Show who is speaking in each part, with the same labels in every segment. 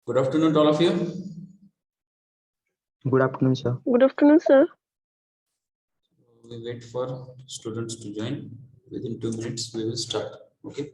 Speaker 1: Good afternoon to all of you.
Speaker 2: Good afternoon, sir.
Speaker 3: Good afternoon, sir.
Speaker 1: We wait for students to join. Within 2 minutes, we will start. Okay.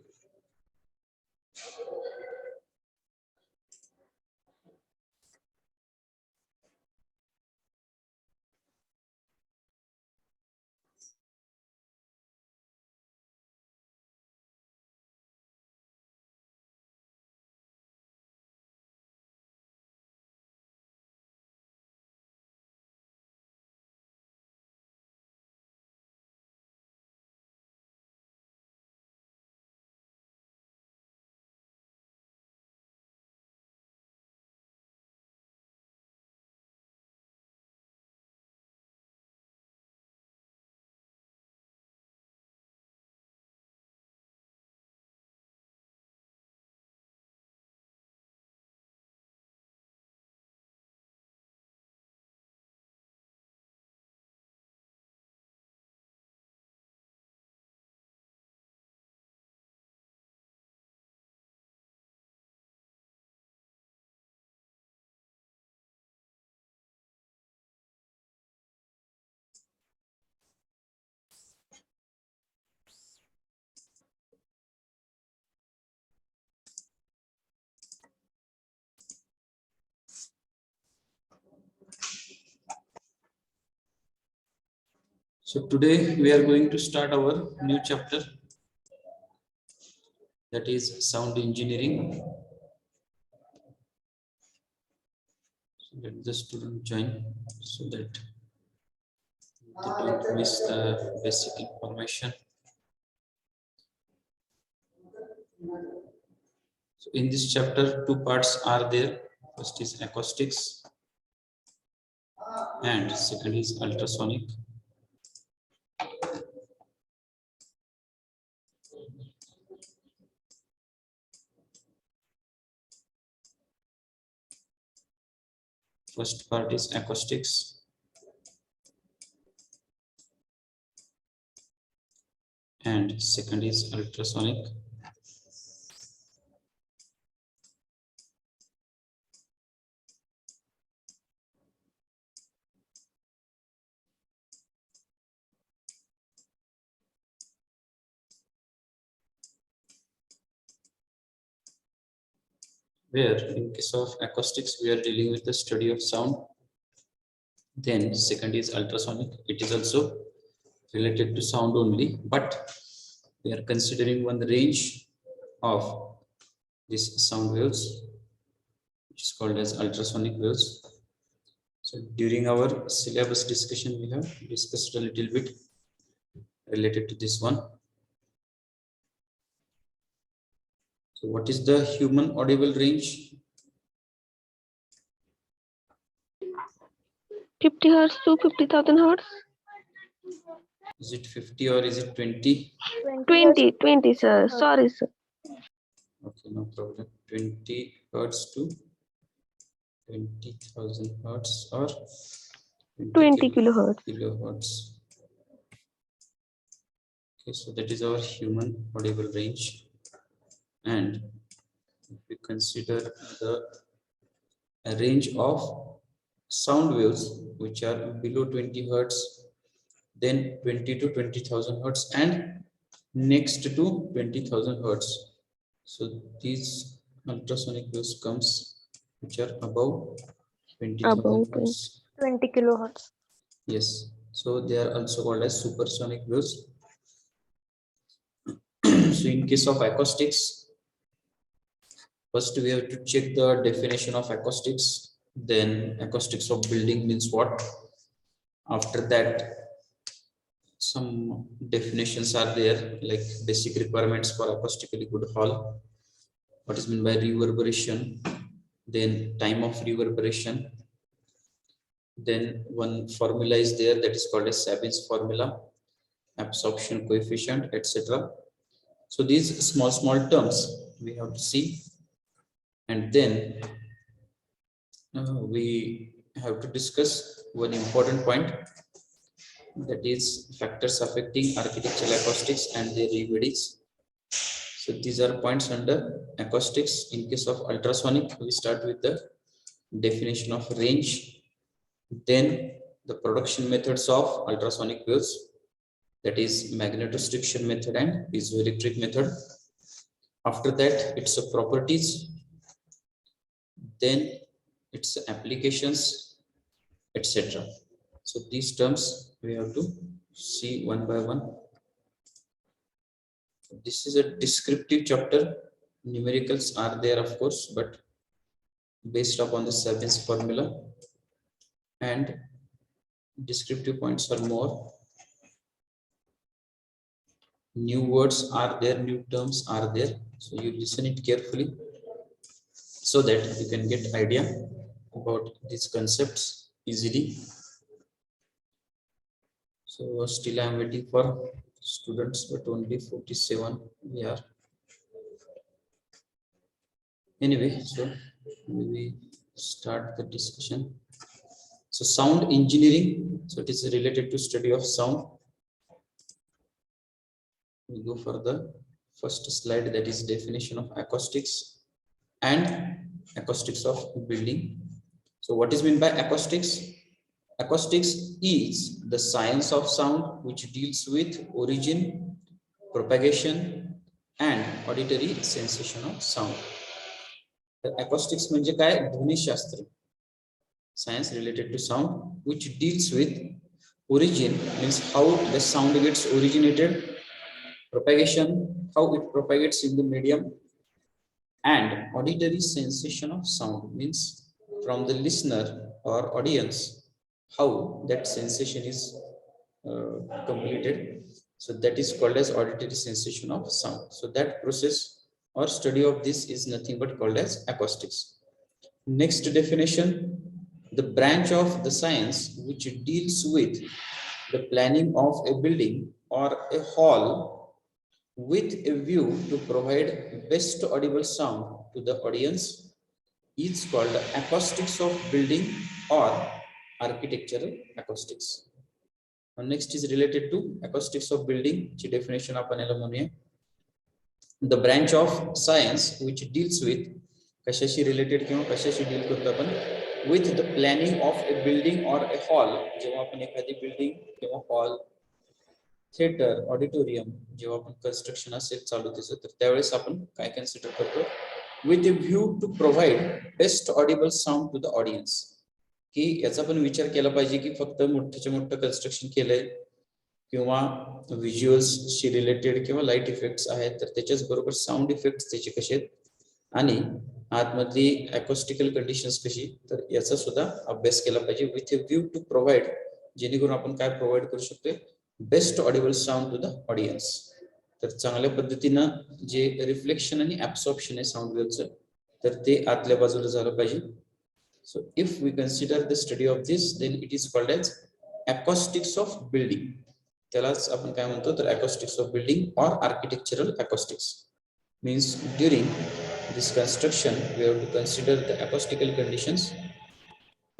Speaker 1: So today we are going to start our new chapter, that is sound engineering. So let the student join so that they don't miss the basic information. So in this chapter, two parts are there. First is acoustics and second is ultrasonic. First part is acoustics and second is ultrasonic. Where in case of acoustics, we are dealing with the study of sound. Then second is ultrasonic. It is also related to sound only, but we are considering one range of these sound waves, which is called as ultrasonic waves. So during our syllabus discussion, we have discussed a little bit related to this one. So what is the human audible range?
Speaker 3: 50 hertz to 50,000 hertz.
Speaker 1: Is it 50 or is it 20?
Speaker 3: 20, sir. Sorry, sir.
Speaker 1: Okay, no problem. 20 hertz to 20,000 hertz or
Speaker 3: 20 kilohertz.
Speaker 1: kilohertz. Okay, so that is our human audible range. And if we consider the range of sound waves which are below 20 hertz, then 20 to 20,000 hertz, and next to 20,000 hertz. So these ultrasonic waves comes which are above 20,000 hertz.
Speaker 3: 20 kilohertz.
Speaker 1: Yes, so they are also called as supersonic waves. So in case of acoustics, first we have to check the definition of acoustics. Then acoustics of building means what? After that, some definitions are there, like basic requirements for acoustically good hall. What is meant by reverberation? Then time of reverberation. Then one formula is there that is called as Sabin's formula, absorption coefficient, etc. So these small terms we have to see, and then we have to discuss one important point, that is factors affecting architectural acoustics and their remedies. So these are points under acoustics. In case of ultrasonic, we start with the definition of range, then the production methods of ultrasonic waves, that is magnetostriction method and piezoelectric method. After that, its properties, then its applications, etc. So these terms we have to see one by one. This is a descriptive chapter. Numericals are there, of course, but based upon the Sabin's formula, and descriptive points are more. New words are there, new terms are there. So you listen it carefully so that you can get idea about these concepts easily. So still I am waiting for students, but only 47 we are. Anyway, so we start the discussion. So sound engineering, so it is related to study of sound. We go for the first slide, that is definition of acoustics and acoustics of building. So what is meant by acoustics? Acoustics is the science of sound which deals with origin, propagation and auditory sensation of sound. The acoustics म्हणजे काय? ध्वनिशास्त्र. Science related to sound which deals with origin, means how the sound gets originated, propagation, how it propagates in the medium, and auditory sensation of sound, means from the listener or audience how that sensation is completed. So that is called as auditory sensation of sound. So that process or study of this is nothing but called as acoustics. Next definition, the branch of the science which deals with the planning of a building or a hall with a view to provide best audible sound to the audience is called acoustics of building or architectural acoustics. Next is related to acoustics of building, ची definition आपण याला म्हणूया. The branch of science which deals with कशाशी related किंवा कशाशी deal करतो आपण with the planning of a building or a hall. जेव्हा आपण एखादी building किंवा hall, थिएटर, ऑडिटोरियम जेव्हा आपण कन्स्ट्रक्शन असेल चालू त्याचं, तर त्यावेळेस आपण काय कन्सिडर करतो, with a view to provide best audible sound to the audience. की याचा पण विचार केला पाहिजे की फक्त मोठ्याच्या मोठं कन्स्ट्रक्शन केलंय किंवा व्हिज्युअल्सशी रिलेटेड किंवा लाईट इफेक्ट्स आहेत, तर त्याच्याच बरोबर साऊंड इफेक्ट्स त्याचे कसे आहेत आणि आतमधली अकॉस्टिकल कंडिशन्स कशी, तर याचा सुद्धा अभ्यास केला पाहिजे with a view to provide, जेणेकरून आपण काय प्रोव्हाइड करू शकतो, best audible sound to the audience. तर चांगल्या पद्धतीनं जे रिफ्लेक्शन आणि ऍब्सॉर्प्शन आहे साऊंड वेव्हचं, तर ते आतल्या बाजूला झालं पाहिजे. So if we consider the study of this, then it is called as acoustics of building. त्यालाच आपण काय म्हणतो, तर acoustics of building or architectural acoustics. Means during this construction we have to consider the acoustical conditions.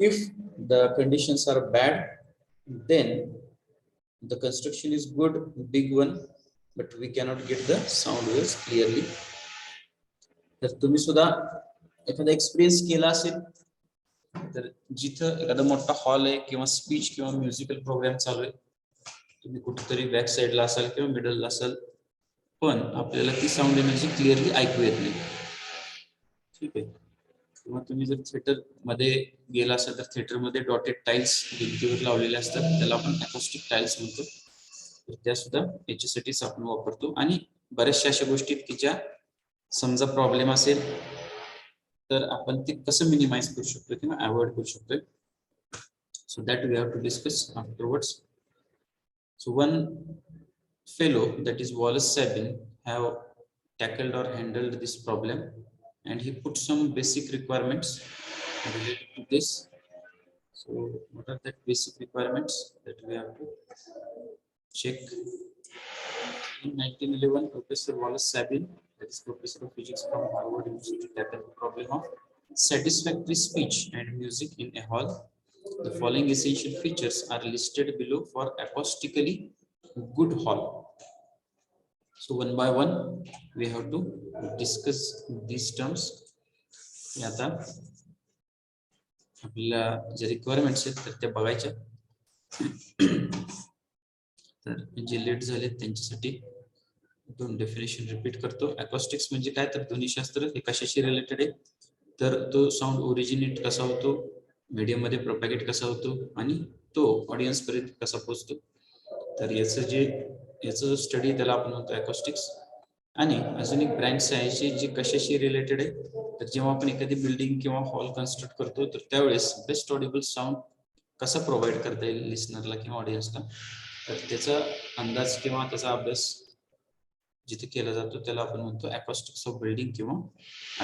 Speaker 1: If the conditions are bad, then the construction is good, big one, but we cannot get the sound waves clearly. तर तुम्ही सुद्धा एखादा experience केला असेल, तर जिथं एखादा मोठा हॉल आहे किंवा स्पीच किंवा म्युझिकल प्रोग्राम चालू आहे, तुम्ही कुठेतरी बॅक साइडला असाल किंवा मिडलला असाल, पण आपल्याला ती साऊंड एनर्जी क्लिअरली ऐकू येत नाही. ठीक आहे. किंवा तुम्ही जर थिएटर मध्ये गेला असाल, तर थिएटर मध्ये डॉटेड टाइल्स भिंतीवर लावलेले असतात, त्याला आपण अकॉस्टिक टाइल्स म्हणतो. तर त्या सुद्धा याच्यासाठीच आपण वापरतो. आणि बऱ्याचशा अशा गोष्टी की ज्या समजा प्रॉब्लेम असेल, तर आपण ते कसं मिनिमाइज करू शकतो किंवा अवॉइड करू शकतो. So that we have to discuss afterwards. So one fellow, that is Wallace Sabin, have tackled or handled this problem, and he put some basic requirements related to this. So what are the basic requirements that we have to check? In 1911, Professor Wallace Sabin, that is professor of physics from Harvard University, tackled the problem of satisfactory speech and music in a hall. The following essential features are listed below for acoustically good hall. So one by one we have to discuss these terms. आता आपल्याला जे requirements आहेत तर त्या बघायच्या. तर जे late झाले त्यांच्यासाठी दोन डेफिनेशन रिपीट करतो. अकॉस्टिक्स म्हणजे काय, तर ध्वनिशास्त्र हे कशाशी रिलेटेड आहे, तर तो साऊंड ओरिजिनेट कसा होतो, मीडियम मध्ये प्रोपॅगेट कसा होतो आणि तो ऑडियन्स पर्यंत कसा पोहोचतो. तर याचं जो स्टडी त्याला आपण म्हणतो अकॉस्टिक्स. आणि अजून एक ब्रँच आहे जी कशाशी रिलेटेड आहे, तर जेव्हा आपण एखादी बिल्डिंग किंवा हॉल कन्स्ट्रक्ट करतो तर त्यावेळेस बेस्ट ऑडिबल साऊंड कसा प्रोव्हाइड करता येईल लिस्नरला किंवा ऑडियन्सला, तर त्याचा अंदाज किंवा त्याचा अभ्यास जिथे केला जातो त्याला आपण म्हणतो अकॉस्टिक्स ऑफ बिल्डिंग किंवा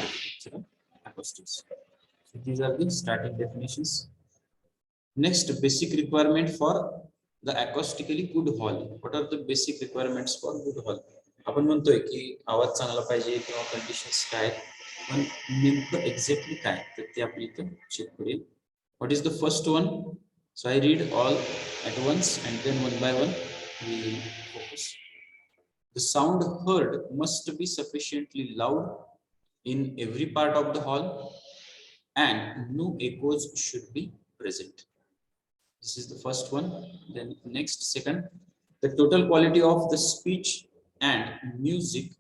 Speaker 1: architectural acoustics. These are the starting definitions. Next, basic requirement for the acoustically good hall. What are the basic requirements for good hall. आपण म्हणतोय की आवाज चांगला पाहिजे किंवा कंडिशन्स काय, पण नेमकं एक्झॅक्टली काय, तर ते आपण इथं चेक करूया. What is the first one? So I read all at once and then one by one we will focus. The sound heard must be sufficiently loud in every part of the hall and no echoes should be present. This is the first one. Then next, second, the total quality of the speech and music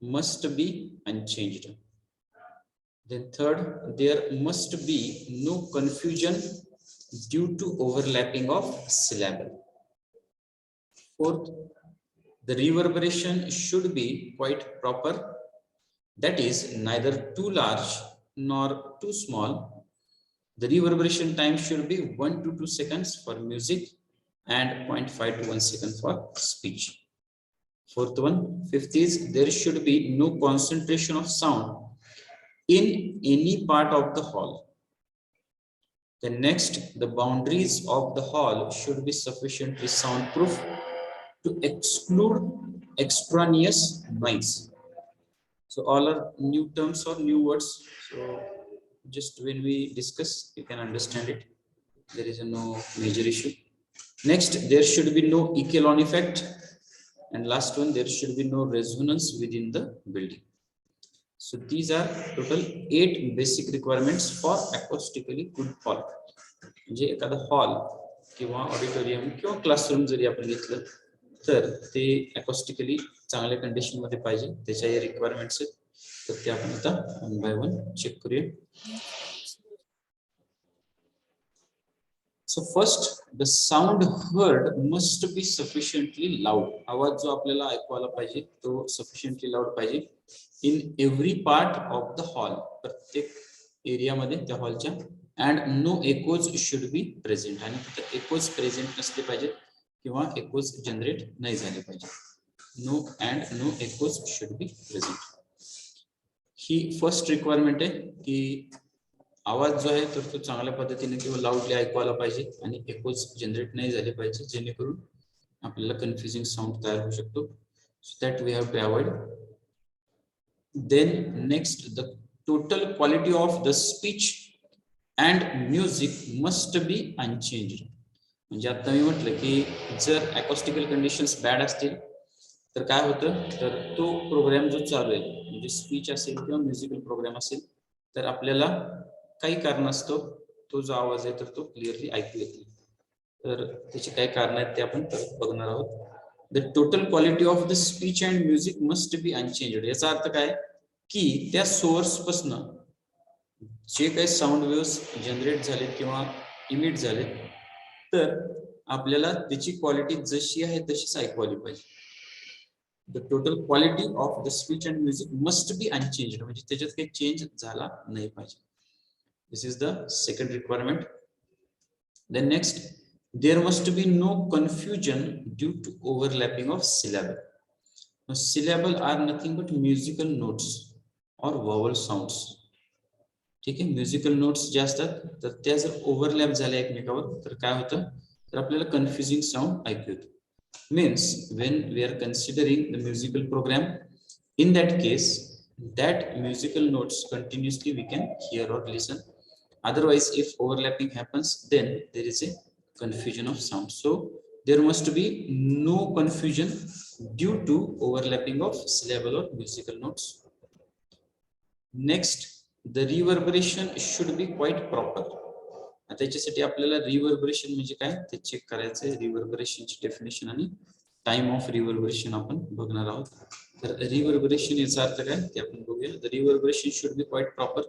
Speaker 1: must be unchanged. Then third, there must be no confusion due to overlapping of syllable. Fourth, the reverberation should be quite proper, that is neither too large nor too small. The reverberation time should be 1 to 2 seconds for music and 0.5 to 1 second for speech. Fourth one, fifth is there should be no concentration of sound in any part of the hall. Then next, the boundaries of the hall should be sufficiently soundproof to exclude extraneous noise. So all are new terms or new words. So just when we discuss, you can understand it. There is no major issue. Next, there should be no echelon effect. And last one, there should be no resonance within the building. So these are total 8 basic requirements for acoustically good hall. म्हणजे एखादा hall किंवा auditorium किंवा classroom जरी आपण घेतलं तर ते अकॉस्टिकली चांगल्या condition मध्ये पाहिजे. त्याच्या या रिक्वायरमेंट्स आहेत, तर ते आपण आता वन बाय वन चेक करूया. So first, the sound heard must be sufficiently loud. आवाज जो आपल्याला ऐकू आला पाहिजे तो सफिशियंटली लाऊड पाहिजे in every part of the hall, प्रत्येक एरियामध्ये त्या हॉलच्या. And no echoes should be present, आणि तिथे एकोज प्रेझेंट नसले पाहिजेत किंवा एकोज जनरेट नाही झाले पाहिजे. No and no echoes should be present. ही फर्स्ट रिक्वायरमेंट आहे की आवाज जो आहे तर तो चांगल्या पद्धतीने किंवा लाऊडली ऐकू आला पाहिजे आणि एकोज जनरेट नाही झाले पाहिजे, जेणेकरून आपल्याला कन्फ्युजिंग साऊंड तयार होऊ शकतो. So that we have to avoid. Then next, the total quality of the speech and music must be unchanged. म्हणजे आता मी म्हटलं की जर अकॉस्टिकल कंडिशन्स बॅड असतील तर काय होतं, तर तो प्रोग्राम जो चालू आहे म्हणजे स्पीच असेल किंवा म्युझिकल प्रोग्राम असेल तर आपल्याला काही कारणास्तव तो जो आवाज आहे तर तो क्लिअरली ऐकू येत नाही. तर त्याची काही कारण आहेत ते आपण बघणार आहोत. The total quality of the speech and music must be unchanged. याचा अर्थ काय की त्या सोर्स पासून जे काही साऊंड वेव्स जनरेट झाले किंवा इमिट झाले तर आपल्याला त्याची क्वालिटी जशी आहे तशीच ऐकू आली पाहिजे. The total quality of the speech and music must be unchanged, म्हणजे त्याच्यात काही चेंज झाला नाही पाहिजे. This is the second requirement. Then next, there must be no confusion due to overlapping of syllable. Syllable are nothing but musical notes और vowel sounds. ठीक आहे, musical notes जे असतात तर त्या जर ओव्हरलॅप झाल्या एकमेकावर तर काय होतं, तर आपल्याला कन्फ्युजिंग साऊंड ऐकू येतो. Means when we are considering the musical programme, in that case that musical notes continuously we can hear or listen. Otherwise if overlapping happens then there is a confusion of sound. So there must be no confusion due to overlapping of syllable or musical notes. Next, the reverberation should be quite proper. आता त्याच्यासाठी आपल्याला reverberation म्हणजे काय ते check करायचं आहे. रिव्हर्बरेशनची definition आणि time of reverberation आपण बघणार आहोत. तर रिव्हर्बरेशन याचा अर्थ काय ते आपण बघूया. The reverberation should be quite proper.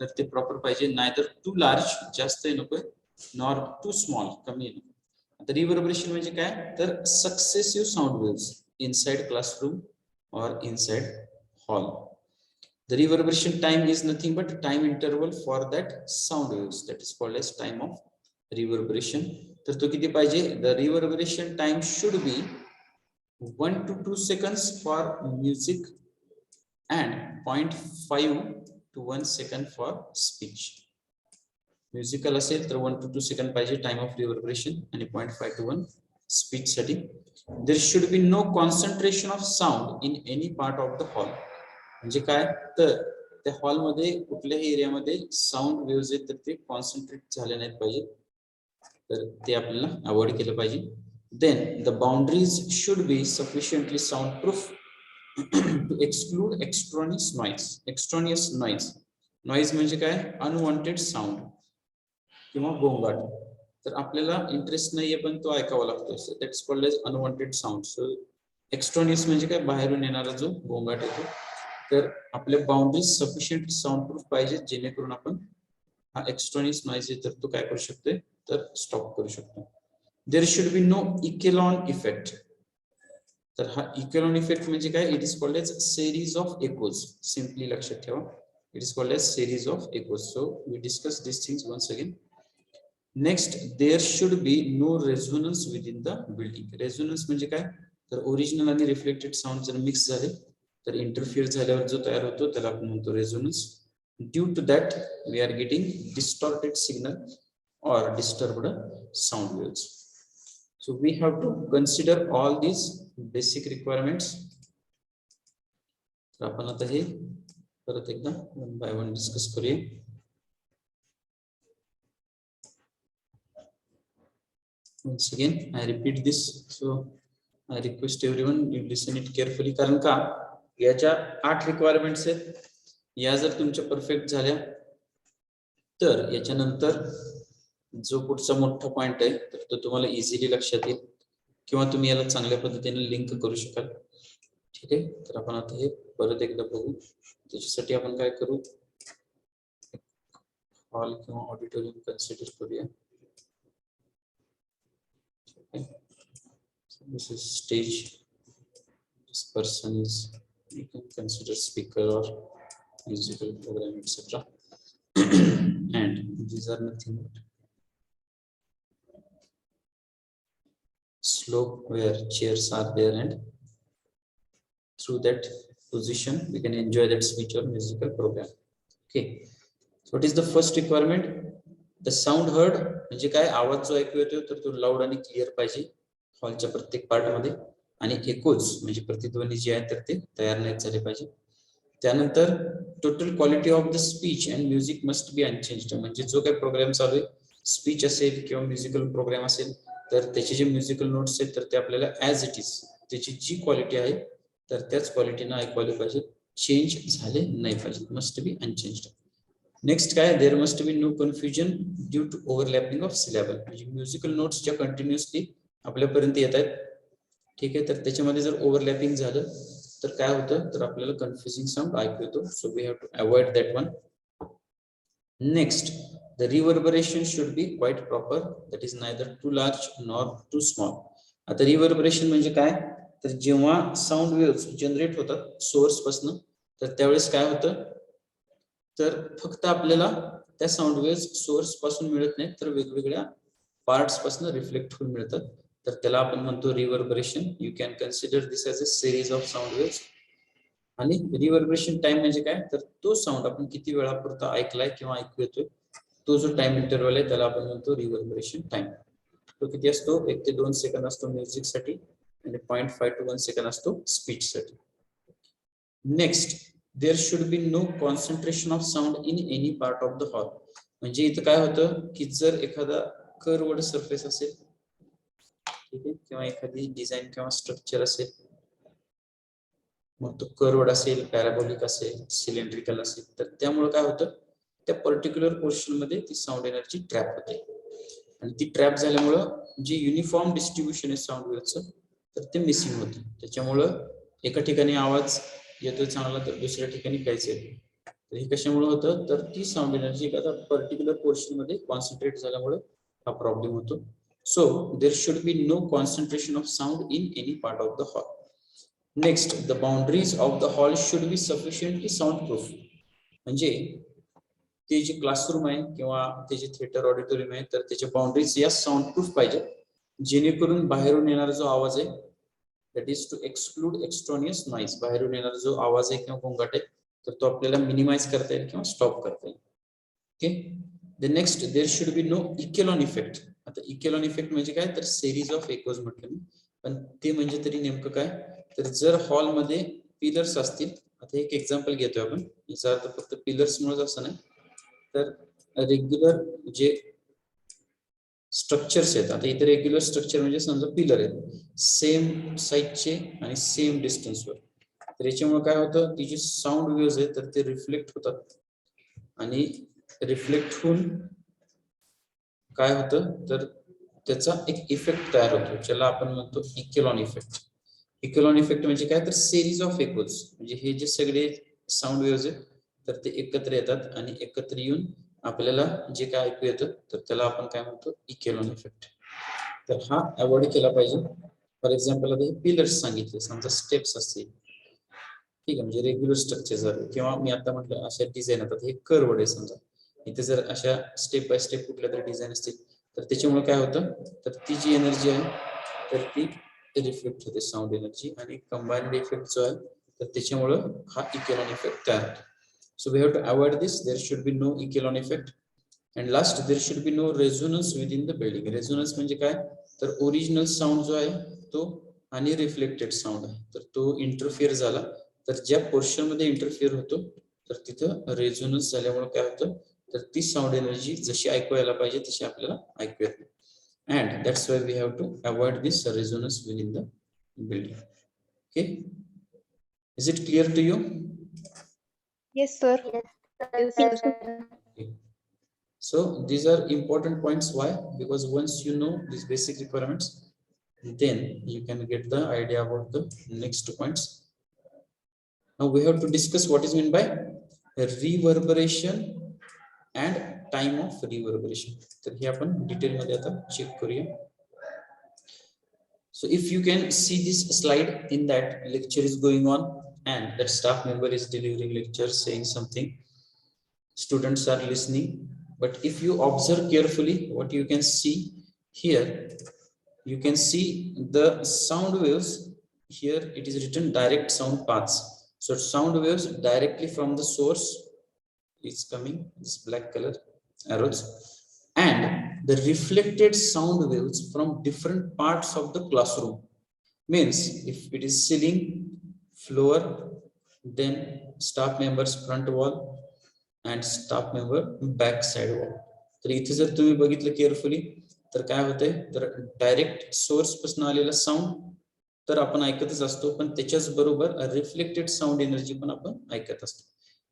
Speaker 1: तर ते प्रॉपर पाहिजे, नायदर टू लार्ज जास्त नकोय नॉर टू स्मॉल कमी नको. आता रिव्हर्बरेशन म्हणजे काय तर successive sound waves inside classroom और inside hall. The reverberation time is nothing but time interval for that sound waves, that is called as time of reverberation. तर तो किती पाहिजे? The reverberation time should be 1 to 2 seconds for music and 0.5 to 1 second for speech. Musical असेल तर 1 to 2 second पाहिजे time of reverberation आणि 0.5 to 1 speech साठी. There should be no concentration of sound in any part of the hall. म्हणजे काय तर त्या हॉलमध्ये कुठल्याही एरियामध्ये साऊंड वेव्स आहेत तर ते कॉन्सन्ट्रेट झाले नाहीत पाहिजे, तर ते आपल्याला अवॉइड केलं पाहिजे. Then the boundaries should be sufficiently sound proof to exclude extraneous noise. Extraneous noise, noise म्हणजे काय अनवॉन्टेड साऊंड किंवा गोंगाट. तर आपल्याला इंटरेस्ट नाहीये पण तो ऐकावा लागतो, so that's called as unwanted sound. So extraneous म्हणजे काय बाहेरून येणारा जो गोंगाट येतो. तर आपल्या बाउंड्रीज सफिशियंट साऊंड प्रूफ पाहिजे जेणेकरून आपण हा एक्स्ट्रॉनियस नॉइज आहे तर तो काय करू शकतोय तर स्टॉप करू शकतो. There should be no echelon effect. तर हा इकेलॉन इफेक्ट म्हणजे काय it is called as series of echoes. Simply लक्षात ठेवा, it is called as series of echoes. So we discuss this things once again. Next, there should be no resonance within the building. Resonance म्हणजे काय तर original आणि reflected sound जर mix झाले तर interfere झाल्यावर जो तयार होतो त्याला आपण म्हणतो resonance. Due to that we are getting distorted signal और disturbed sound waves. So we have to consider all these basic requirements. तर आपण आता हे परत एकदा वन बाय वन डिस्कस करूया. Once again I repeat this, so I request everyone you listen it carefully. कारण का याच्या 8 रिक्वायरमेंट्स आहेत. या जर तुमच्या परफेक्ट झाल्या तर याच्यानंतर जो पुढचा मोठा पॉइंट आहे तर तो तुम्हाला इझिली लक्षात येईल किंवा तुम्ही याला चांगल्या पद्धतीने लिंक करू शकाल. ठीक आहे, तर आपण आता हे परत एकदा बघू. त्याच्यासाठी आपण काय करू, हॉल किंवा ऑडिटोरियम कन्सिडर करूया. So this is stage. This person is, you can consider speaker or musical program, etc. And these are nothing but slope where chairs are there, and through that position we can enjoy that speech or musical program. Okay, so what is the first requirement? The sound heard म्हणजे काय आवाज जो ऐकू येतो तर तो loud आणि clear पाहिजे हॉलच्या प्रत्येक पार्ट मध्ये. आणि एकोज म्हणजे प्रतिध्वनी जे आहे तर ते तयार नाही झाले पाहिजे. त्यानंतर total quality of the speech and music must be unchanged. म्हणजे जो काही प्रोग्राम चालू आहे स्पीच असेल किंवा म्युझिकल प्रोग्राम असेल तर त्याचे जे म्युझिकल नोट्स आहेत तर ते आपल्याला ऍज इट इज त्याची जी क्वालिटी आहे तर त्याच क्वालिटीनं ऐकवले पाहिजे, चेंज झाले नाही पाहिजे, मस्ट बी अनचेंज्ड. नेक्स्ट काय, there must be no confusion due to overlapping of syllable. म्हणजे म्युझिकल नोट्स ज्या कंटिन्युअसली आपल्यापर्यंत येत आहेत, ठीक आहे, तर त्याच्यामध्ये जर ओव्हरलॅपिंग झालं तर काय होतं तर आपल्याला कन्फ्युजिंग साऊंड ऐकू येतो. So we have to avoid that one. Next, the reverberation should be quite proper, that is neither too large nor too small. आता रिव्हर्बरेशन म्हणजे काय तर जेव्हा साऊंड वेव्स जनरेट होतात सोर्स पासून तर त्यावेळेस काय होतं तर फक्त आपल्याला त्या साऊंड वेव्स सोर्स पासून मिळत नाहीत तर वेगवेगळ्या पार्ट्स पासून रिफ्लेक्ट होऊन मिळतात. तर त्याला आपण म्हणतो reverberation. You can consider this as a series of sound waves. आणि रिव्हर्बरेशन टाइम म्हणजे काय तर तो साऊंड आपण किती वेळापुरता ऐकलाय किंवा ऐकू येतोय तो जो टाइम इंटरवल आहे त्याला आपण म्हणतो रिव्हर्बरेशन टाइम. तो किती असतो 1 ते 2 सेकंद असतो म्युझिक साठी आणि 0.5 to 1 सेकंद असतो स्पीच साठी. Next, there should be no concentration of sound in any part of the hall. म्हणजे इथं काय होतं की जर एखादा कर्व्ड सरफेस असेल, ठीक आहे, किंवा एखादी डिझाईन किंवा स्ट्रक्चर असेल, मग तो कर्वड असेल, पॅराबोलिक असेल, सिलेंड्रिकल असेल, तर त्यामुळे काय होतं, त्या पर्टिक्युलर पोर्शन मध्ये ती साऊंड एनर्जी ट्रॅप होते आणि ती ट्रॅप झाल्यामुळं जे युनिफॉर्म डिस्ट्रीब्युशन आहे साऊंड वेव्हचं तर ते मिसिंग होतं. त्याच्यामुळं एका ठिकाणी आवाज येतो चांगला तर दुसऱ्या ठिकाणी काहीच येत नाही. तर हे कशामुळे होतं, तर ती साऊंड एनर्जी एखाद्या पर्टिक्युलर पोर्शन मध्ये कॉन्सन्ट्रेट झाल्यामुळे हा प्रॉब्लेम होतो. So there should be no concentration of sound in any part of the hall. Next, the boundaries of the hall should be sufficiently sound proof. म्हणजे ते जे classroom आहे किंवा ते जे थिएटर ऑडिटोरियम आहे तर त्याच्या बाउंड्रीज या साऊंड प्रूफ पाहिजे, जेणेकरून बाहेरून येणारा जो आवाज आहे that is to exclude extraneous noise, बाहेरून येणारा जो आवाज आहे किंवा गोंगाट आहे तर तो आपल्याला मिनिमाइज करता येईल किंवा स्टॉप करता येईल. Okay. The next, there should be no echelon effect. आता इकेलॉन इफेक्ट म्हणजे काय, तर सिरीज ऑफ एकोज म्हटलं मी, पण ते म्हणजे तरी नेमकं काय, तर जर हॉलमध्ये पिलर्स असतील, आता एक एक्झाम्पल घेतोय आपण, याचा अर्थ फक्त पिलर्स मुळेच असं नाही तर रेग्युलर जे स्ट्रक्चर्स आहेत, आता इथे रेग्युलर स्ट्रक्चर म्हणजे समजा पिलर आहेत सेम साईजचे आणि सेम डिस्टन्सवर, तर याच्यामुळे काय होतं, ती जी साऊंड वेव्हज आहेत तर ते रिफ्लेक्ट होतात आणि रिफ्लेक्ट होऊन काय होतं, तर त्याचा एक इफेक्ट तयार होतो ज्याला आपण म्हणतो इकेलॉन इफेक्ट. इकेलॉन इफेक्ट म्हणजे काय, तर सिरीज ऑफ एकोज, म्हणजे हे जे सगळे साऊंड वेव्हज आहेत तर ते एकत्र येतात आणि एकत्र येऊन आपल्याला जे काय ऐकू येतं तर त्याला आपण काय म्हणतो, इकेलॉन इफेक्ट. तर हा अवॉइड केला पाहिजे. फॉर एक्झाम्पल आता हे पिलर्स सांगितले, समजा स्टेप्स असतील, ठीक आहे, म्हणजे रेग्युलर स्ट्रक्चर किंवा मी आता म्हटलं अशा डिझाईन येतात, हे कर्वड आहे समजा, इथे जर अशा स्टेप बाय स्टेप कुठल्या तरी डिझाईन असतील तर त्याच्यामुळे काय होतं, तर ती जी एनर्जी आहे तर ती रिफ्लेक्ट होते साऊंड एनर्जी आणि कंबाईन्ड इफेक्ट जो आहे तर त्याच्यामुळं हा इकेलॉन इफेक्ट तयार होतो. So we have to avoid this. There should be no echelon effect. And last, there should be no resonance within the building. Resonance म्हणजे काय, तर ओरिजिनल साऊंड जो आहे तो आणि रिफ्लेक्टेड साऊंड आहे तर तो इंटरफिअर झाला तर ज्या पोर्शन मध्ये इंटरफिअर होतो तर तिथं रेझोनन्स झाल्यामुळे काय होतं, तर ती साऊंड एनर्जी जशी ऐकू यायला पाहिजे तशी आपल्याला ऐकू येत नाही. And that's why we have to avoid this resonance within the building. Okay, is it clear to you?
Speaker 2: Yes, sir.
Speaker 3: Yes, sir.
Speaker 1: Okay. So these are important points. Why? Because once you know these basic requirements then you can get the idea about the next points. Now we have to discuss what is meant by reverberation and time of reverberation. तर हे आपण detail मध्ये आता check करूया. So if you can see this slide, in that lecture is going on and that staff member is delivering lecture saying something, students are listening, but if you observe carefully what you can see here, you can see the sound waves. Here it is written direct sound paths, so sound waves directly from the source is coming, this black color arrows, and the reflected sound waves from different parts of the classroom. Means if it is ceiling, floor, then staff members front wall and staff member back side wall. तर इथे जर तुम्ही बघितलं carefully तर काय होतंय, तर direct source पासून आलेला साऊंड तर आपण ऐकतच असतो, पण त्याच्याच बरोबर रिफ्लेक्टेड साऊंड एनर्जी पण आपण ऐकत असतो.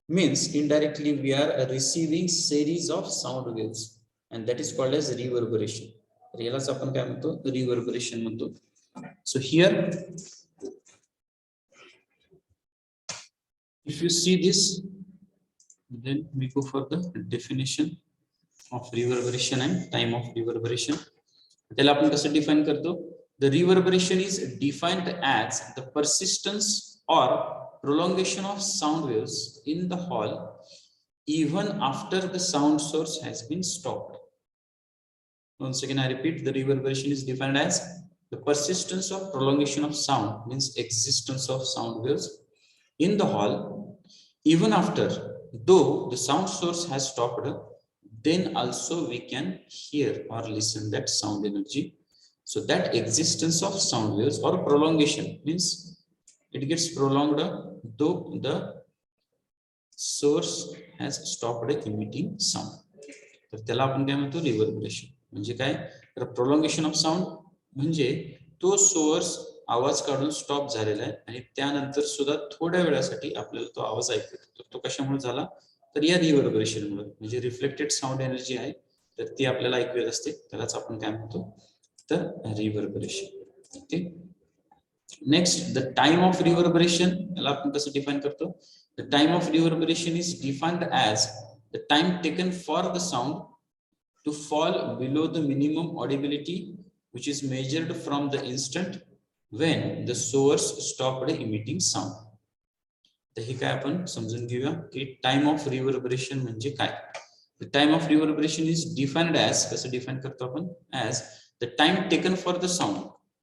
Speaker 1: Means indirectly we are receiving series of sound waves and that is called as reverberation. तर यालाच आपण काय म्हणतो, रिव्हर्बरेशन म्हणतो. So here if you see this, then we go for the definition of reverberation and time of reverberation. त्याला आपण कसं define करतो, the reverberation is defined as the persistence or prolongation of sound waves in the hall even after the sound source has been stopped. Once again I repeat, the reverberation is defined as the persistence or prolongation of sound, means existence of sound waves in the hall even after, though the sound source has stopped, then also we can hear or listen that sound energy. So that existence of sound waves or prolongation means it gets prolonged though the source has stopped emitting sound. तर त्याला आपण काय म्हणतो, reverberation. म्हणजे काय, तर प्रोलॉंगेशन of sound म्हणजे तो सोर्स आवाज काढून स्टॉप झालेला आहे आणि त्यानंतर सुद्धा थोड्या वेळासाठी आपल्याला तो आवाज ऐकू येतो. तो कशामुळे झाला तर या रिव्हर्बरेशनमुळे, म्हणजे रिफ्लेक्टेड साऊंड एनर्जी आहे तर ती आपल्याला ऐकू येत असते, त्यालाच आपण काय म्हणतो तर reverberation. Okay, next the time of reverberation, याला आपण कसं डिफाइन करतो. The time of reverberation is defined as the time taken for the sound to fall below the minimum audibility which is measured from the instant when the source stopped emitting sound. तर हे काय आपण समजून घेऊया की time of reverberation म्हणजे काय. The time of reverberation is defined as, कसं define करतो आपण, as the time taken for the sound,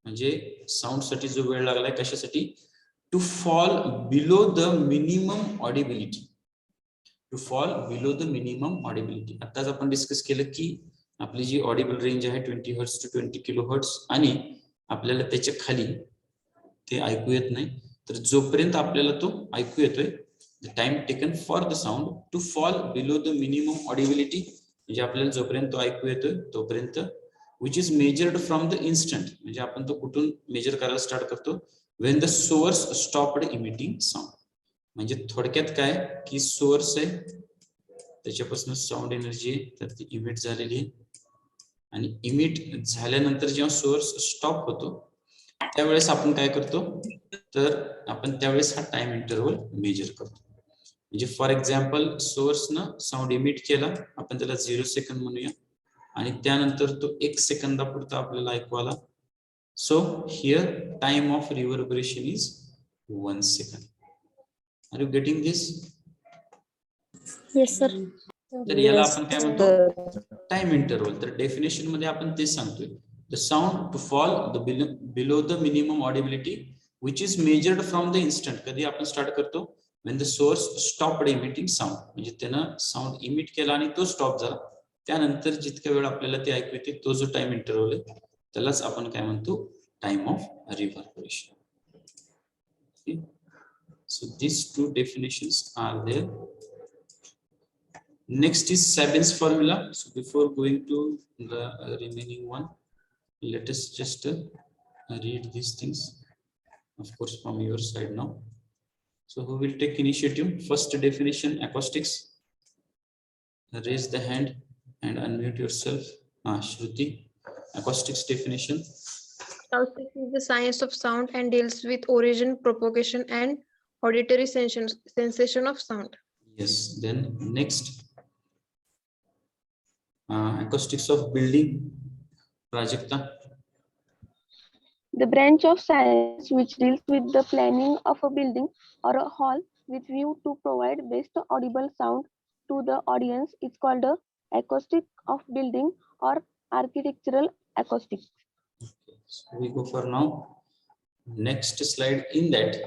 Speaker 1: म्हणजे साऊंड साठी जो वेळ लागलाय कशासाठी, to fall below the minimum audibility, to fall below the minimum audibility. आताच आपण डिस्कस केलं की आपली जी ऑडिबल रेंज आहे 20 हर्ट्ज टू 20 किलो हर्ट्ज आणि आपल्याला त्याच्या खाली ते ऐकू येत नाही. तर जोपर्यंत आपल्याला तो ऐकू येतोय, the time taken for the sound to fall below the minimum audibility, म्हणजे आपल्याला जोपर्यंत तो ऐकू येतोय तोपर्यंत, which is measured from the instant, म्हणजे आपण तो कुठून मेजर करायला स्टार्ट करतो, when the source stopped emitting sound. म्हणजे थोडक्यात काय की सोर्स आहे त्याच्यापासून साऊंड एनर्जी आहे तर ती इमिट झालेली आहे आणि इमिट झाल्यानंतर जेव्हा सोर्स स्टॉप होतो त्यावेळेस आपण काय करतो तर आपण त्यावेळेस हा टाइम इंटरव्हल मेजर करतो. म्हणजे फॉर एक्झाम्पल सोर्सनं साऊंड इमिट केला, आपण त्याला 0 सेकंद म्हणूया आणि त्यानंतर तो 1 सेकंदापुरता आपल्याला ऐकू आला. So here time of reverberation is 1 second. Are you getting this?
Speaker 2: Yes, sir.
Speaker 1: तर याला
Speaker 4: Yes,
Speaker 1: आपण काय म्हणतो
Speaker 4: sir.
Speaker 1: Time interval. तर डेफिनेशन मध्ये आपण तेच सांगतोय, the sound to fall the below the minimum audibility which is measured from the instant. कधी आपण स्टार्ट करतो, when the source stopped emitting sound, म्हणजे त्यानं साऊंड इमिट केला आणि तो स्टॉप झाला, त्यानंतर जितक्या वेळ आपल्याला ते ऐकू येते तो जो टाइम इंटरव्हल आहे त्यालाच आपण काय म्हणतो time of reverberation. So these two definitions are there. Next is Sabin's formula. So before going to the remaining one, let us just read these things, of course, from your side now. So who will take initiative? First definition, acoustics. Raise the hand and unmute yourself. Shruti, acoustics definition.
Speaker 2: Acoustics is the science of sound and deals with origin, propagation, and auditory sensation of sound.
Speaker 1: Yes. Then next, acoustics of building. Prajakta.
Speaker 3: The branch of science which deals with the planning of a building or a hall with view to provide best audible sound to the audience is called a acoustic of building or architectural acoustics.
Speaker 1: Okay, so we go for now. Next slide. In that,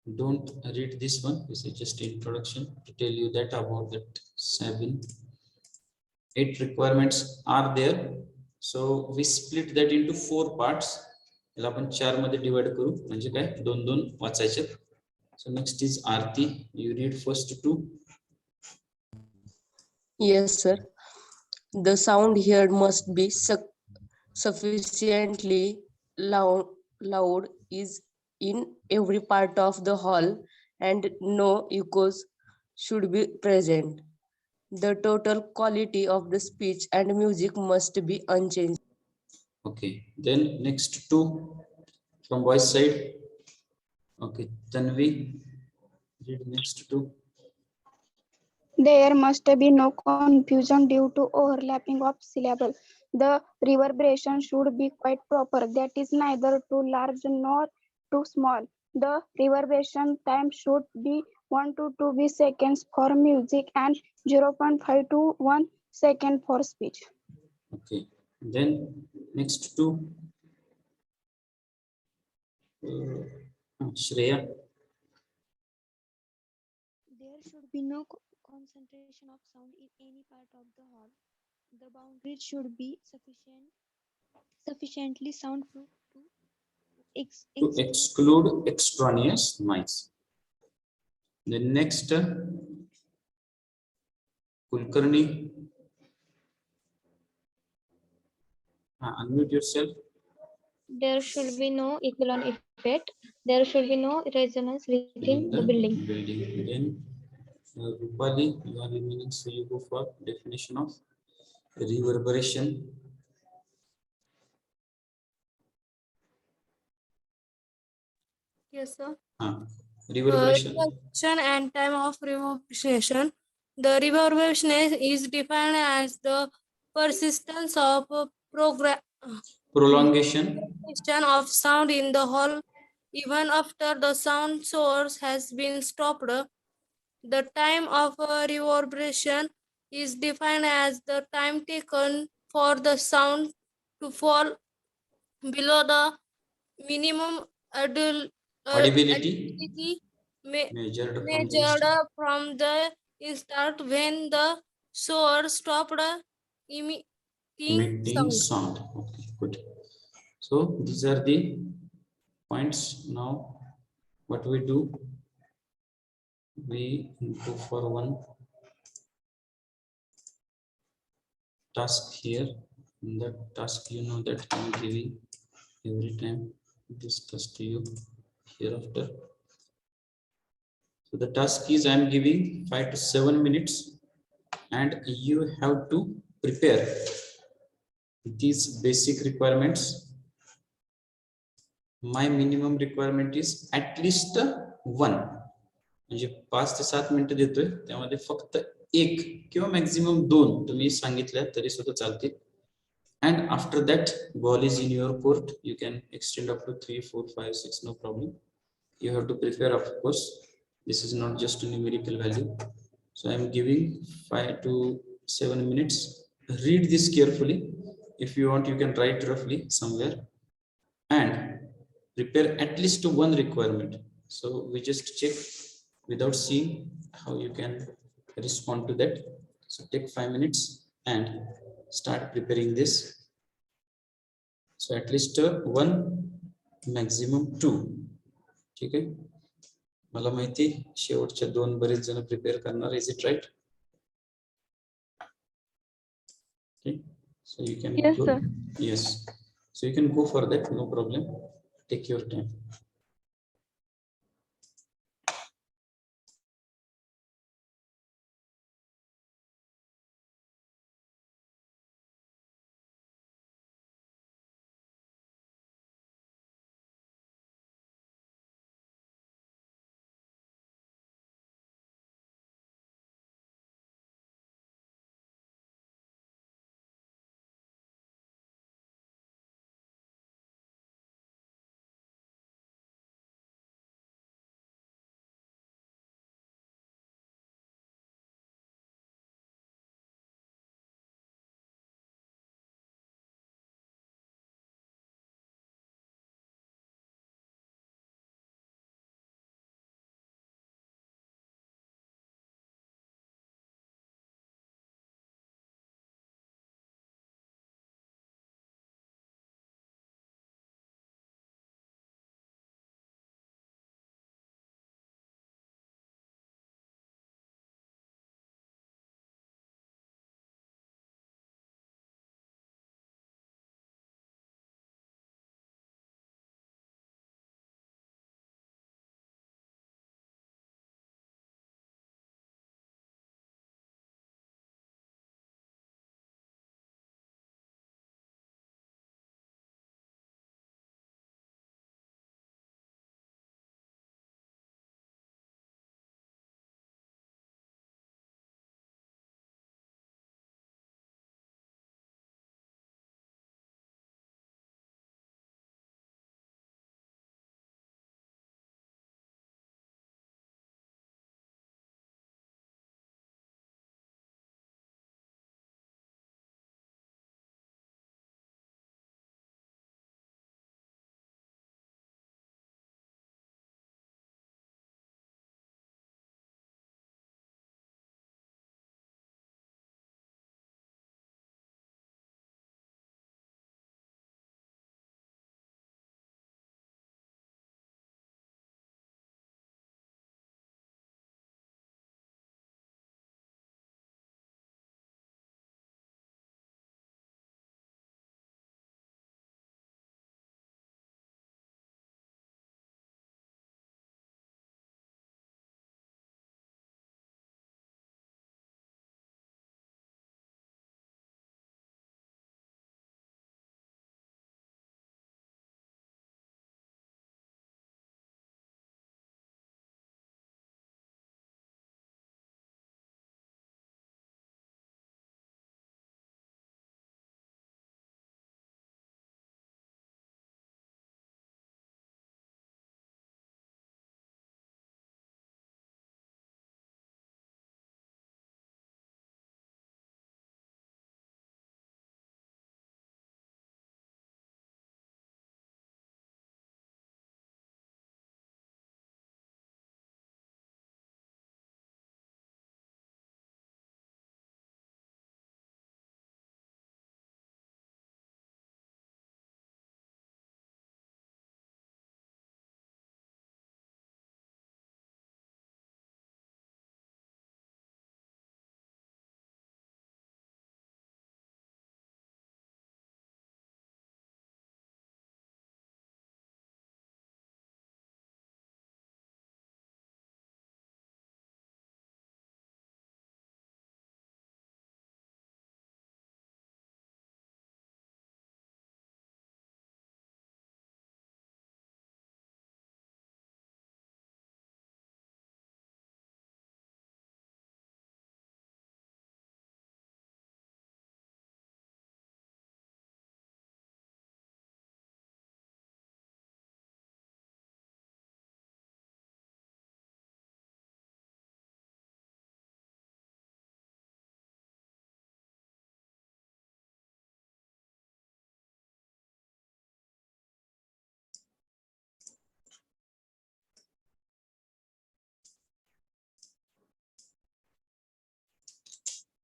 Speaker 1: don't read this one. This is just introduction to tell you that about that 8 requirements are there. So we split that into 4 parts. याला आपण 4 मध्ये divide करू, म्हणजे काय 2-2 वाचायचे. So next is Aarti. You read first 2.
Speaker 4: Yes, sir. The sound heard must be sufficiently loud is in every part of the hall and no echoes should be present. The total quality of the speech and music must be unchanged.
Speaker 1: Okay, then next 2 from boys side. Okay, Tanvi, read next 2.
Speaker 5: There must be no confusion due to overlapping of syllables. The reverberation should be quite proper, that is neither too large nor too small. The reverberation time should be 1 to 2 seconds for music and 0.5 to 1 second for speech.
Speaker 1: Okay, then next 2. Shreya.
Speaker 6: There should be no concentration of sound in any part of the hall. The boundaries should be sufficiently soundproof to
Speaker 1: exclude extraneous noise. The next, Kulkarni, unmute yourself.
Speaker 6: There should be no equivalent effect. There should be no resonance within the building.
Speaker 1: Then Rupali, you are remaining, so you go for definition of reverberation.
Speaker 7: Yes, sir.
Speaker 1: Reverberation.
Speaker 7: Reverberation and time of reverberation. The reverberation is defined as the persistence of
Speaker 1: Prolongation.
Speaker 7: of sound in the hall even after the sound source has been stopped. The time of reverberation is defined as the time taken for the sound to fall below the minimum
Speaker 1: Audibility
Speaker 7: audibility
Speaker 1: measured from the
Speaker 7: measured from the start when the source stopped emitting
Speaker 1: emitting
Speaker 7: sound.
Speaker 1: sound. Okay, good. So these are the points. Now, what we do, we go for one task here. In that task, you know that I'm giving every time this task to you hereafter. So the task is I'm giving 5 to 7 minutes, and you have to prepare these basic requirements. My minimum requirement is at least one. म्हणजे 5 ते 7 मिनिटं देतोय, त्यामध्ये फक्त एक किंवा maximum 2 तुम्ही सांगितल्या तरी सुद्धा चालतील. And after that, ball is in your court. You can extend up to 3, 4, 5, 6, no problem. You have to prepare, of course. This is not just a numerical value. So I am giving 5 to 7 minutes. Read this carefully. If you want, you can write roughly somewhere and prepare at least one requirement. So we just check without seeing how you can respond to that. So take 5 minutes and start preparing this. So at least one, maximum 2. ठीक आहे. मला माहिती शेवटच्या 2 बरेच जण prepare करणार. Is it right? Okay, so you can
Speaker 3: Yes,
Speaker 1: go.
Speaker 3: sir.
Speaker 1: Yes, so you can go for that, no problem. Take your time.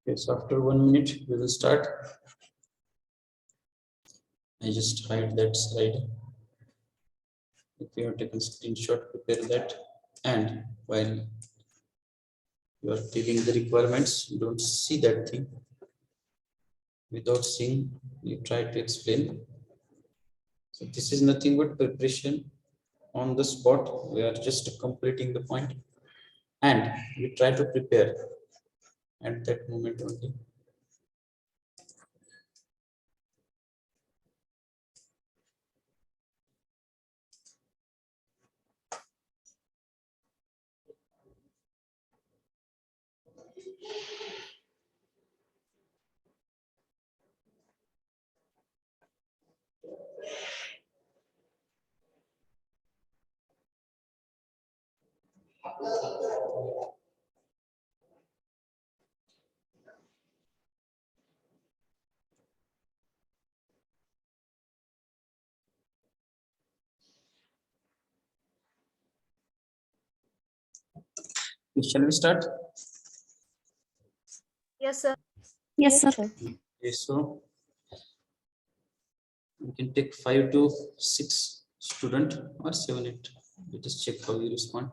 Speaker 1: Okay, so after 1 minute, we will start. I just hide that slide. If you have taken screenshot, prepare that. And while you are telling the requirements, don't see that thing. Without seeing, you try to explain. So this is nothing but preparation on the spot. We are just completing the point, and we try to prepare at that moment only. Shall we start?
Speaker 7: Yes, sir.
Speaker 3: Yes, sir.
Speaker 1: Okay, so we can take 5 to 6 student or 7, 8. Let us check how you respond.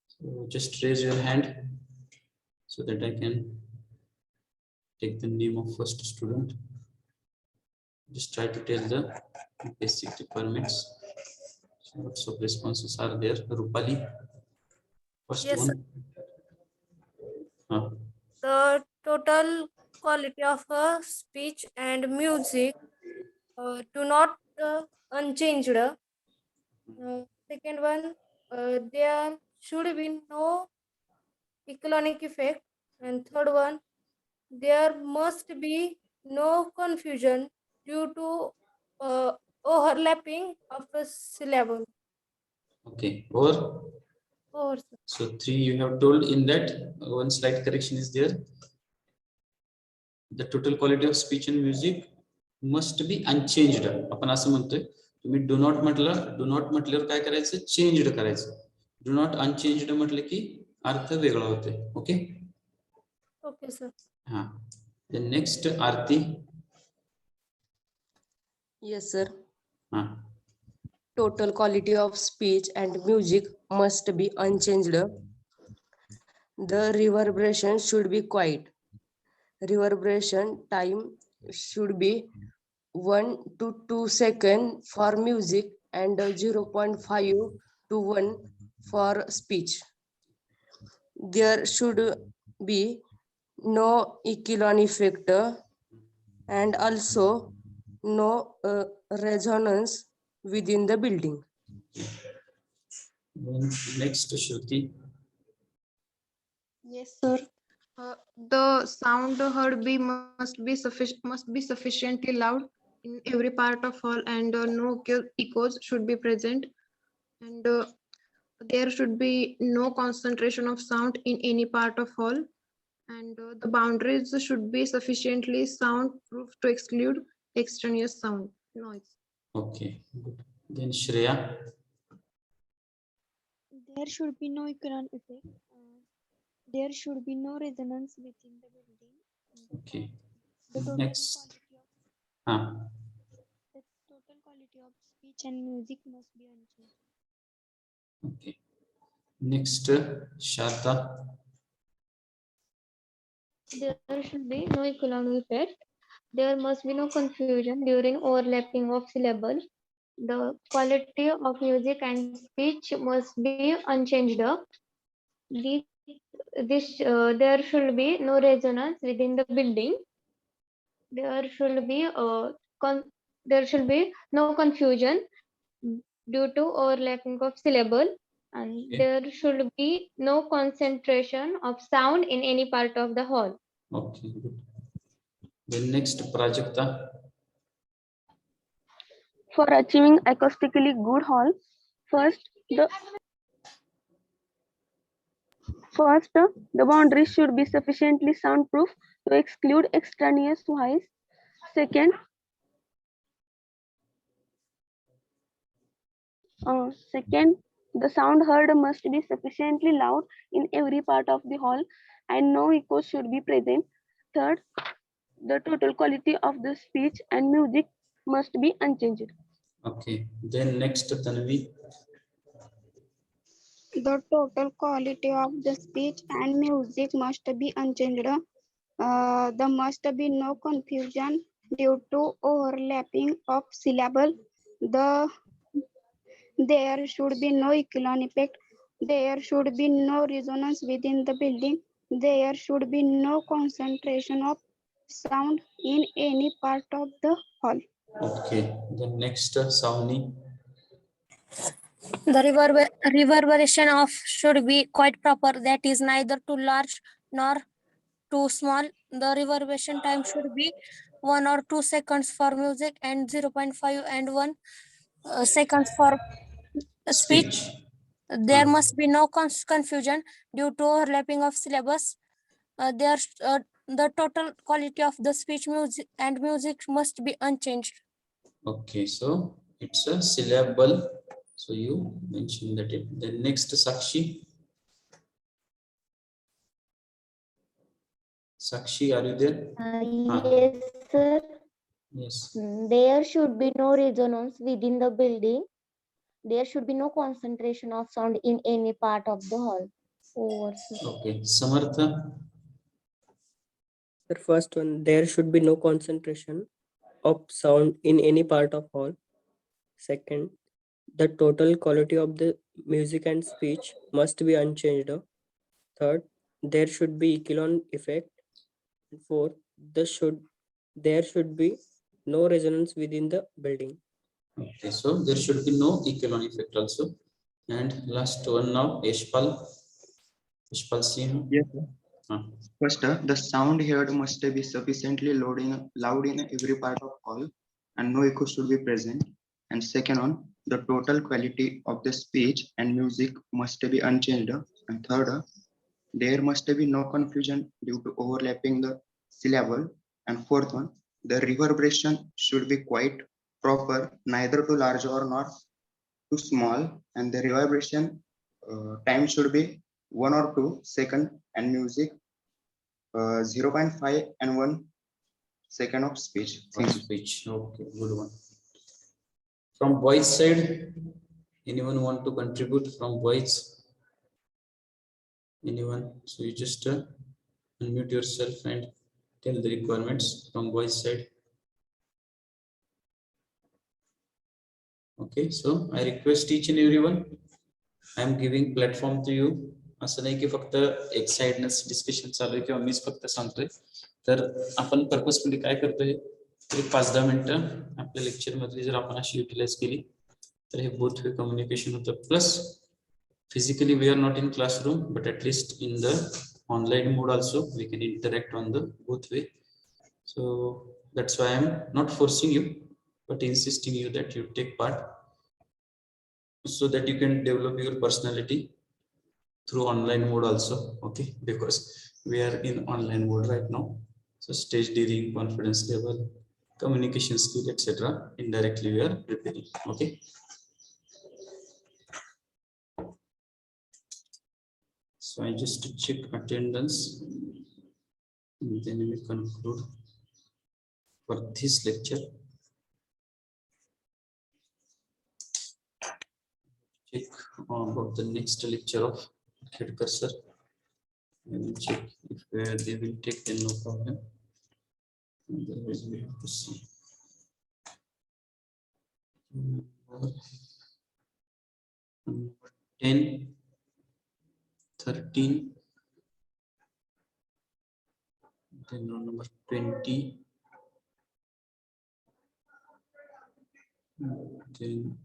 Speaker 1: So just raise your hand so that I can take the name of first student. Just try to tell the basic requirements. So lots of responses are there. Rupali, first
Speaker 7: Yes, sir.
Speaker 1: one. Huh.
Speaker 7: The total quality of speech and music do not unchanged. Second one, there should be no economic effect. And third one, there must be no confusion due to overlapping of a syllable.
Speaker 1: Okay, or
Speaker 7: Or
Speaker 1: so 3 you have told. In that one slight correction is there. The total quality of speech and music must be unchanged. आपण असं म्हणतोय, तुम्ही do not म्हटलं, do not म्हटल्यावर काय करायचं, changed करायचं. Do not unchanged म्हटलं की अर्थ वेगळा होतोय. ओके.
Speaker 7: okay, sir.
Speaker 1: हा. The next Aarti.
Speaker 4: Yes, sir.
Speaker 1: हा.
Speaker 4: Total quality of speech and music must be unchanged. The reverberation should be quiet. Reverberation time should be 1 to 2 seconds for music and 0.5 to 1 for speech. There should be no equilibrium effect and also no resonance within the building.
Speaker 1: Then next Shruti.
Speaker 2: Yes, sir. The sound heard must be sufficiently loud in every part of hall, and no echoes should be present, and there should be no concentration of sound in any part of hall, and the boundaries should be sufficiently soundproof to exclude extraneous sound noise.
Speaker 1: Okay, good. Then Shreya.
Speaker 6: There should be no equivalent effect. There should be no resonance within the building.
Speaker 1: Okay.
Speaker 6: The total
Speaker 1: Next.
Speaker 6: quality of
Speaker 1: Ah.
Speaker 6: the total quality of speech and music must be unchanged.
Speaker 1: Okay. Next Sharda.
Speaker 8: There should be no economic effect. There must be no confusion during overlapping of syllables. The quality of music and speech must be unchanged. There should be no resonance within the building. There should be there should be no confusion due to overlapping of syllable, and
Speaker 1: Okay.
Speaker 8: there should be no concentration of sound in any part of the hall.
Speaker 1: Okay, good. Then next Prajakta.
Speaker 3: For achieving acoustically good hall, first the boundaries should be sufficiently soundproof to exclude extraneous noise. Second, the sound heard must be sufficiently loud in every part of the hall and no echo should be present. Third, the total quality of the speech and music must be unchanged.
Speaker 1: Okay, then next Tanvi.
Speaker 5: The total quality of the speech and music must be unchanged. There must be no confusion due to overlapping of syllable. There should be no equivalent effect. There should be no resonance within the building. There should be no concentration of sound in any part of the hall.
Speaker 1: Okay, then next Savni.
Speaker 7: The reverberation of should be quite proper, that is neither too large nor too small. The reverberation time should be 1 or 2 seconds for music and 0.5 and 1 seconds for speech.
Speaker 1: Speech.
Speaker 7: There must be no confusion due to overlapping of syllables. The total quality of the speech music and music must be unchanged.
Speaker 1: Okay, so it's a syllable. So you mentioned that it. Then next Sakshi. Sakshi, are you there?
Speaker 8: Yes, sir.
Speaker 1: Yes.
Speaker 8: There should be no resonance within the building. There should be no concentration of sound in any part of the hall. Over, sir.
Speaker 1: Okay, Samartha.
Speaker 4: The first one, there should be no concentration of sound in any part of hall. Second, the total quality of the music and speech must be unchanged. Third, there should be equivalent effect. And fourth, there should be no resonance within the building.
Speaker 1: Okay, so there should be no equivalent effect also. And last one now, Yashpal. Yashpal Singh.
Speaker 9: Yes, sir. First, the sound heard must be sufficiently loud in every part of hall and no echo should be present. And second one, the total quality of the speech and music must be unchanged. And third, there must be no confusion due to overlapping the syllable. And fourth one, the reverberation should be quite proper, neither too large or not too small. And the reverberation time should be 1 or 2 seconds and music 0.5 and 1 second of speech. Thank you.
Speaker 1: Speech. Okay, good one. From boys side, anyone want to contribute from boys? Anyone? So you just unmute yourself and tell the requirements from boys side. Okay, so I request each and everyone. I am giving platform to you. असं नाही की फक्त एक साइडनच discussion चालू आहे किंवा मीच फक्त सांगतोय. तर आपण पर्पजफुली काय करतोय, एक 5-10 मिनिटं आपल्या लेक्चर मध्ये जर आपण अशी युटिलाइज केली तर हे बोथ वे कम्युनिकेशन होतं. Plus physically we are not in classroom, but at least in the online mode also we can interact on the both way. So that's why I am not forcing you but insisting you that you take part so that you can develop your personality through online mode also. Okay, because we are in online mode right now. So stage daring, confidence level, communication skill, etc. indirectly we are preparing. Okay. So I just check attendance and then we conclude for this lecture. Check about the next lecture of Khedkar sir. I will check if they will take, then no problem. Otherwise we have to see. Number 10, 13, then number 20, then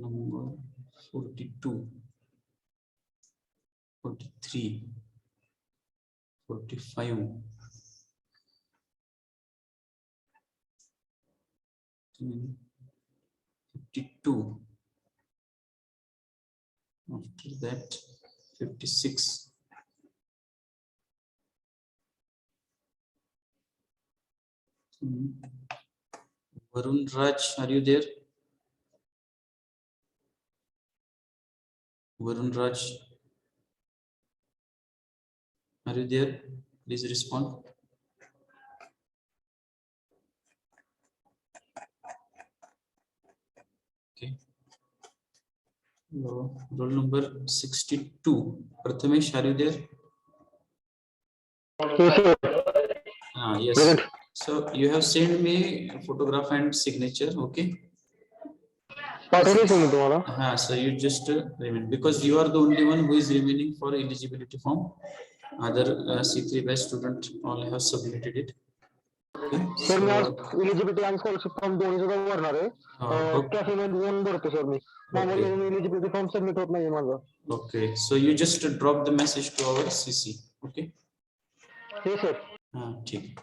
Speaker 1: number 42, 43, 45, 52. After that, 56. Varun Raj, are you there? Varun Raj. Are you there? Please respond. Okay. Roll number 62. Prathamesh, are you there? Yes. So you have sent me photograph and signature. Okay. So you just remain, because you are the only one who is remaining for eligibility form. Other C3 batch student only have submitted it. Okay.
Speaker 10: Sir मी आज eligibility आणि scholarship form दोन्ही सुद्धा भरणार आहे. Cafe मध्ये जाऊन भरतो सर मी. त्यामुळे एलिजिबिलिटी फॉर्म सबमिट होत नाहीये माझा.
Speaker 1: Okay, so you just drop the message to our CC. Okay.
Speaker 10: Yes, sir.
Speaker 1: ठीक.